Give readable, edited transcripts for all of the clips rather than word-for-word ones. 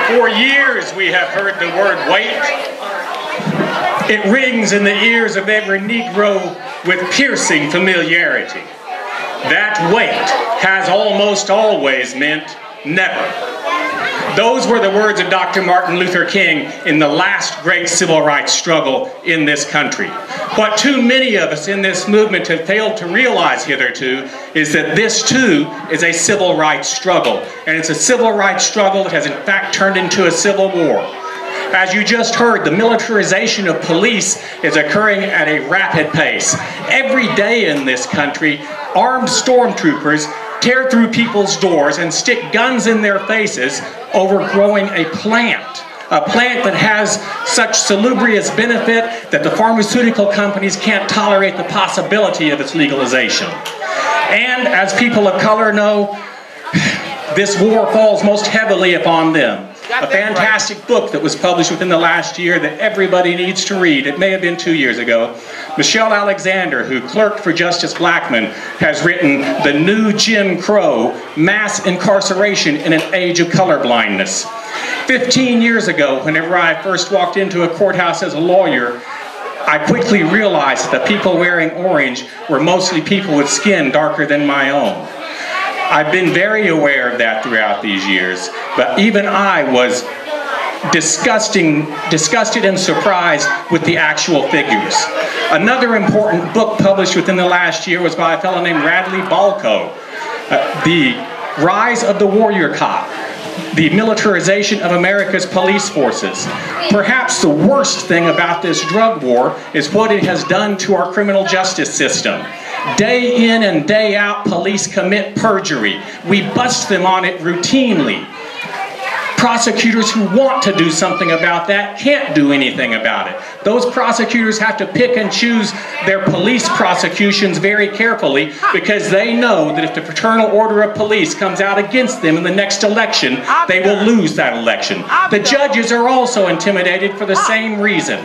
For years we have heard the word wait. It rings in the ears of every Negro with piercing familiarity. That wait has almost always meant never. Those were the words of Dr. Martin Luther King in the last great civil rights struggle in this country. What too many of us in this movement have failed to realize hitherto is that this too is a civil rights struggle. And it's a civil rights struggle that has in fact turned into a civil war. As you just heard, the militarization of police is occurring at a rapid pace. Every day in this country, armed stormtroopers tear through people's doors and stick guns in their faces overgrowing a plant that has such salubrious benefit that the pharmaceutical companies can't tolerate the possibility of its legalization. And as people of color know, this war falls most heavily upon them. A fantastic book that was published within the last year that everybody needs to read. It may have been 2 years ago. Michelle Alexander, who clerked for Justice Blackmun, has written The New Jim Crow, Mass Incarceration in an Age of Colorblindness. 15 years ago, whenever I first walked into a courthouse as a lawyer, I quickly realized that the people wearing orange were mostly people with skin darker than my own. I've been very aware of that throughout these years, but even I was disgusted and surprised with the actual figures. Another important book published within the last year was by a fellow named Radley Balco, The Rise of the Warrior Cop, the militarization of America's police forces. Perhaps the worst thing about this drug war is what it has done to our criminal justice system. Day in and day out, police commit perjury. We bust them on it routinely. Prosecutors who want to do something about that can't do anything about it. Those prosecutors have to pick and choose their police prosecutions very carefully because they know that if the fraternal order of police comes out against them in the next election, they will lose that election. The judges are also intimidated for the same reason.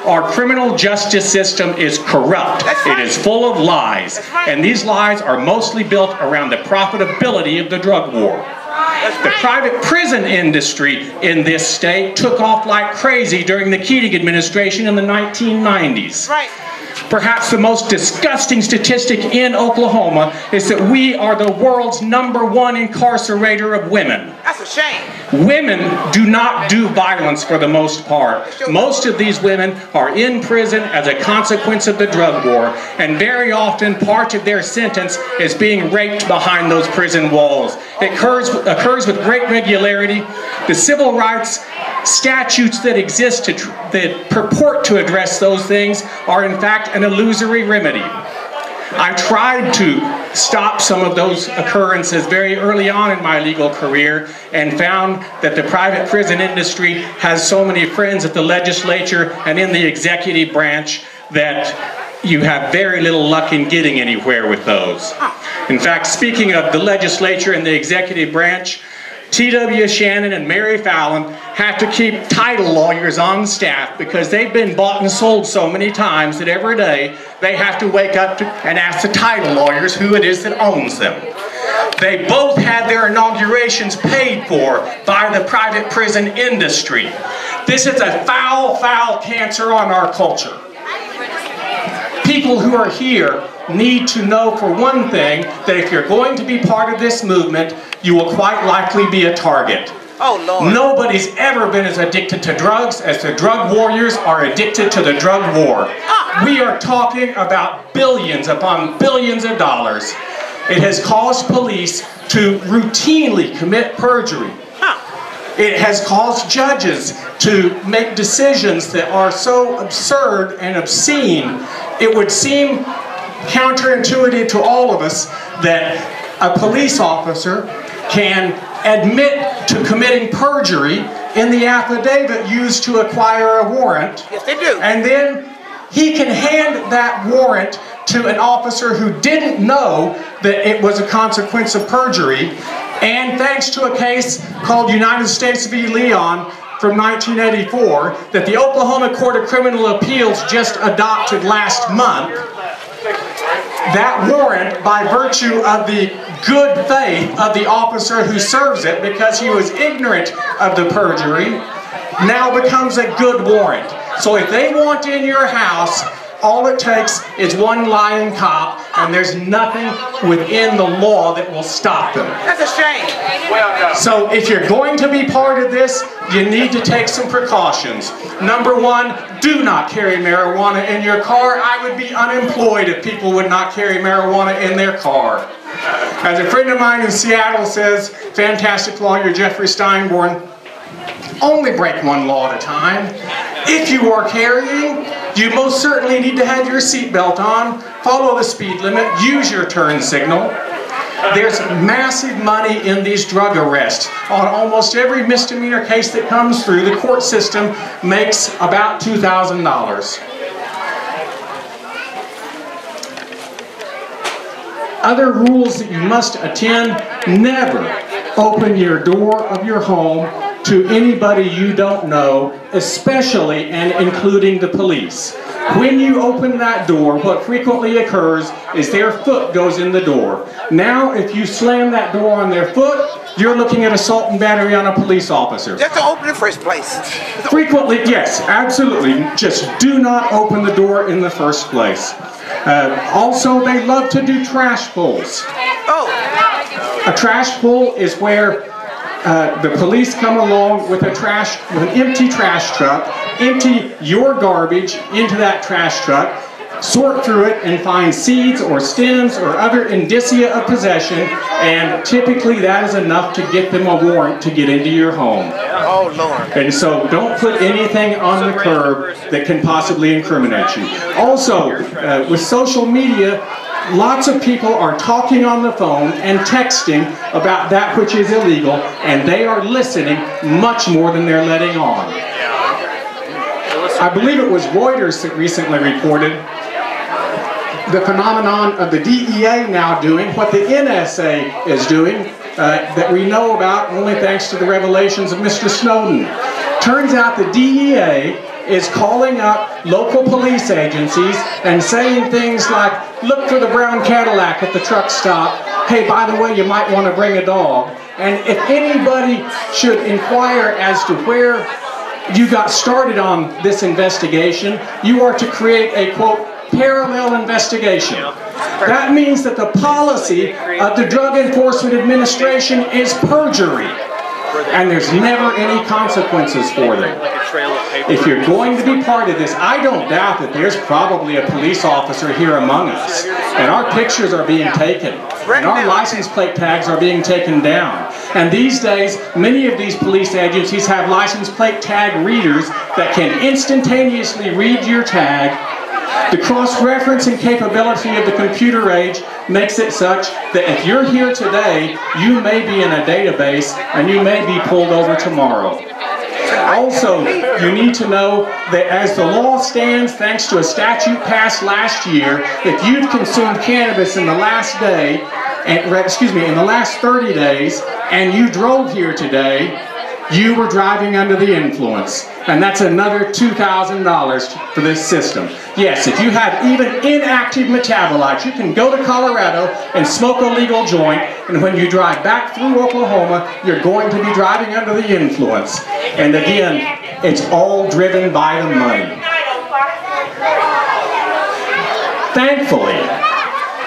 Our criminal justice system is corrupt. It is full of lies. And these lies are mostly built around the profitability of the drug war. The private prison industry in this state took off like crazy during the Keating administration in the 1990s. Perhaps the most disgusting statistic in Oklahoma is that we are the world's #1 incarcerator of women. That's a shame. Women do not do violence for the most part. Most of these women are in prison as a consequence of the drug war, and very often part of their sentence is being raped behind those prison walls. It occurs with great regularity. The civil rights statutes that exist that purport to address those things are in fact an illusory remedy. I tried to stop some of those occurrences very early on in my legal career and found that the private prison industry has so many friends at the legislature and in the executive branch that you have very little luck in getting anywhere with those. In fact, speaking of the legislature and the executive branch, T.W. Shannon and Mary Fallon have to keep title lawyers on staff because they've been bought and sold so many times that every day they have to wake up and ask the title lawyers who it is that owns them. They both had their inaugurations paid for by the private prison industry. This is a foul, foul cancer on our culture. People who are here need to know, for one thing, that if you're going to be part of this movement, you will quite likely be a target. Oh, Lord. Nobody's ever been as addicted to drugs as the drug warriors are addicted to the drug war. We are talking about billions upon billions of dollars. It has caused police to routinely commit perjury. It has caused judges to make decisions that are so absurd and obscene. It would seem counterintuitive to all of us that a police officer can admit to committing perjury in the affidavit used to acquire a warrant. Yes, they do. And then he can hand that warrant to an officer who didn't know that it was a consequence of perjury. And thanks to a case called United States v. Leon from 1984 that the Oklahoma Court of Criminal Appeals just adopted last month, that warrant, by virtue of the good faith of the officer who serves it, because he was ignorant of the perjury, now becomes a good warrant. So if they want in your house, all it takes is one lying cop, and there's nothing within the law that will stop them. That's a shame. So if you're going to be part of this, you need to take some precautions. Number one, do not carry marijuana in your car. I would be unemployed if people would not carry marijuana in their car. As a friend of mine in Seattle says, fantastic lawyer Jeffrey Steinborn, only break one law at a time. If you are carrying, you most certainly need to have your seatbelt on, follow the speed limit, use your turn signal. There's massive money in these drug arrests. On almost every misdemeanor case that comes through, the court system makes about $2,000. Other rules that you must attend: never open your door of your home to anybody you don't know, especially and including the police. When you open that door, what frequently occurs is their foot goes in the door. Now, if you slam that door on their foot, you're looking at assault and battery on a police officer. Just to open in the first place. Frequently, yes, absolutely. Just do not open the door in the first place. Also, they love to do trash pulls. Oh. A trash pull is where the police come along with an empty trash truck, empty your garbage into that trash truck, sort through it and find seeds or stems or other indicia of possession, and typically that is enough to get them a warrant to get into your home. Oh, Lord. And so don't put anything on the curb that can possibly incriminate you. Also, with social media, lots of people are talking on the phone and texting about that which is illegal, and they are listening much more than they're letting on. I believe it was Reuters that recently reported the phenomenon of the DEA now doing what the NSA is doing, that we know about only thanks to the revelations of Mr. Snowden. Turns out the DEA is calling up local police agencies and saying things like, look for the brown Cadillac at the truck stop. Hey, by the way, you might want to bring a dog. And if anybody should inquire as to where you got started on this investigation, you are to create a, quote, parallel investigation. That means that the policy of the Drug Enforcement Administration is perjury, and there's never any consequences for them. If you're going to be part of this, I don't doubt that there's probably a police officer here among us, and our pictures are being taken, and our license plate tags are being taken down. And these days, many of these police agencies have license plate tag readers that can instantaneously read your tag. The cross-referencing capability of the computer age makes it such that if you're here today, you may be in a database and you may be pulled over tomorrow. Also, you need to know that as the law stands, thanks to a statute passed last year, if you've consumed cannabis in the last day, in the last 30 days, and you drove here today, you were driving under the influence. And that's another $2,000 for this system. Yes, if you have even inactive metabolites, you can go to Colorado and smoke a legal joint, and when you drive back through Oklahoma, you're going to be driving under the influence. And again, it's all driven by the money. Thankfully,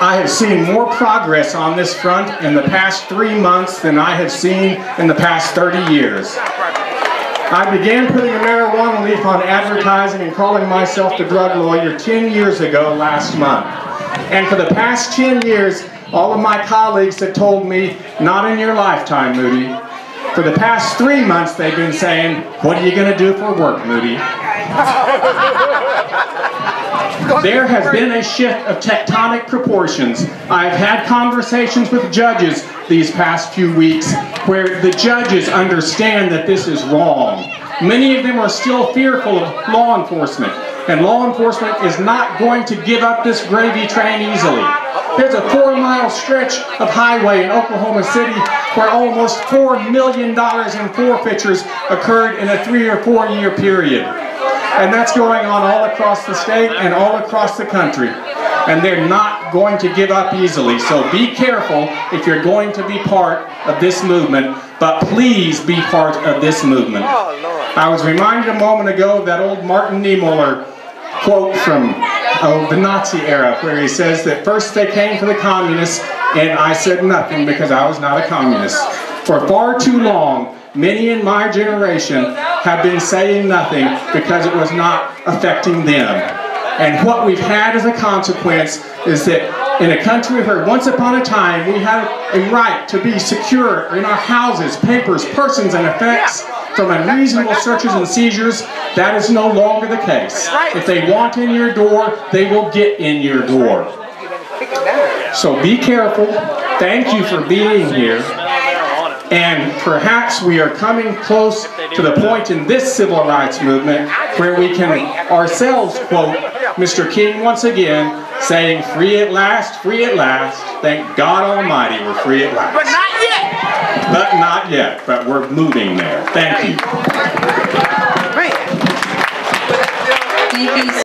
I have seen more progress on this front in the past 3 months than I have seen in the past 30 years. I began putting a marijuana leaf on advertising and calling myself the drug lawyer 10 years ago last month. And for the past 10 years, all of my colleagues have told me, not in your lifetime, Moody. For the past 3 months, they've been saying, what are you going to do for work, Moody? There has been a shift of tectonic proportions. I've had conversations with judges these past few weeks where the judges understand that this is wrong. Many of them are still fearful of law enforcement, and law enforcement is not going to give up this gravy train easily. There's a 4-mile stretch of highway in Oklahoma City where almost $4 million in forfeitures occurred in a 3 or 4 year period. And that's going on all across the state and all across the country. and they're not going to give up easily. So be careful if you're going to be part of this movement, but please be part of this movement. Oh, Lord. I was reminded a moment ago of that old Martin Niemöller quote from the Nazi era, where he says that first they came for the communists, and I said nothing because I was not a communist. For far too long, many in my generation have been saying nothing because it was not affecting them. And what we've had as a consequence is that in a country where once upon a time we had a right to be secure in our houses, papers, persons, and effects from unreasonable searches and seizures, that is no longer the case. If they want in your door, they will get in your door. So be careful. Thank you for being here. And perhaps we are coming close to the point in this civil rights movement where we can ourselves quote Mr. King once again, saying, "Free at last, free at last. Thank God Almighty we're free at last." But not yet. But not yet, but we're moving there. Thank you. Man. Thank you.